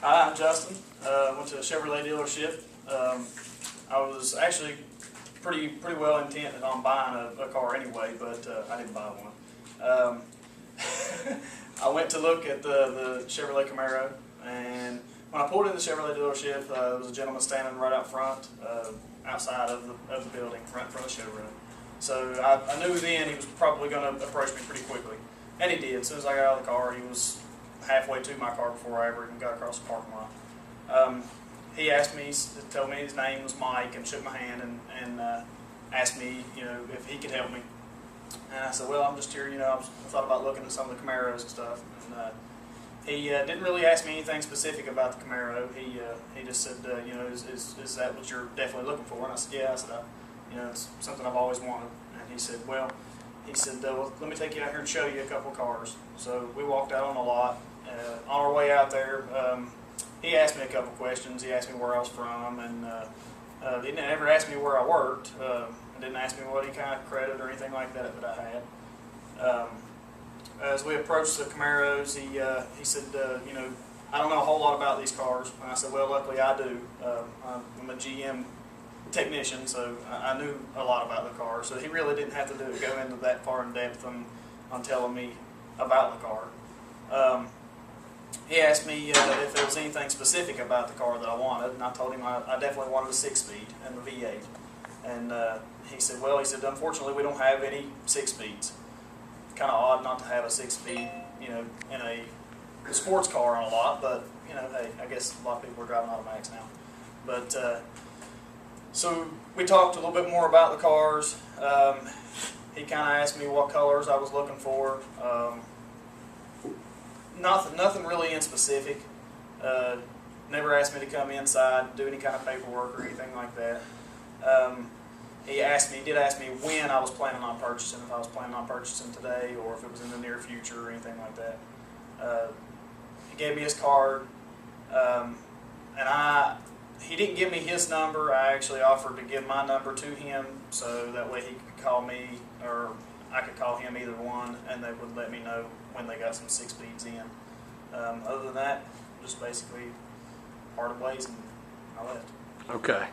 Hi, I'm Justin. Went to a Chevrolet dealership. I was actually pretty well intent on buying a car anyway, but I didn't buy one. I went to look at the Chevrolet Camaro, and when I pulled in the Chevrolet dealership, there was a gentleman standing right out front, outside of the building, right in front of the showroom. So I knew then he was probably going to approach me pretty quickly, and he did. As soon as I got out of the car, he was halfway to my car before I ever even got across the parking lot. He asked me, told me his name was Mike, and shook my hand and asked me, if he could help me. And I said, well, I'm just here, I thought about looking at some of the Camaros and stuff. And he didn't really ask me anything specific about the Camaro. He just said, is that what you're definitely looking for? And I said, yeah. I said, it's something I've always wanted. And he said, well, let me take you out here and show you a couple of cars. So we walked out on the lot. On our way out there, he asked me a couple questions. He asked me where I was from, and he didn't ever ask me where I worked. Didn't ask me what any kind of credit or anything like that I had. As we approached the Camaros, he said, I don't know a whole lot about these cars. And I said, well, luckily I do. I'm a GM technician, so I knew a lot about the car. So he really didn't have to go into that far in depth on telling me about the car. He asked me if there was anything specific about the car that I wanted, and I told him I definitely wanted a 6-speed and the V8. And he said, unfortunately we don't have any 6-speeds. Kind of odd not to have a 6-speed, in a sports car on a lot, but, hey, I guess a lot of people are driving automatics now. But, so we talked a little bit more about the cars. He kind of asked me what colors I was looking for. Nothing really in specific. Never asked me to come inside and do any kind of paperwork or anything like that. He did ask me when I was planning on purchasing, if I was planning on purchasing today or if it was in the near future or anything like that. He gave me his card, and he didn't give me his number. I actually offered to give my number to him so that way he could call me, or I could call him, either one, and they would let me know when they got some 6-speeds in. Other than that, just basically parted ways and I left. Okay.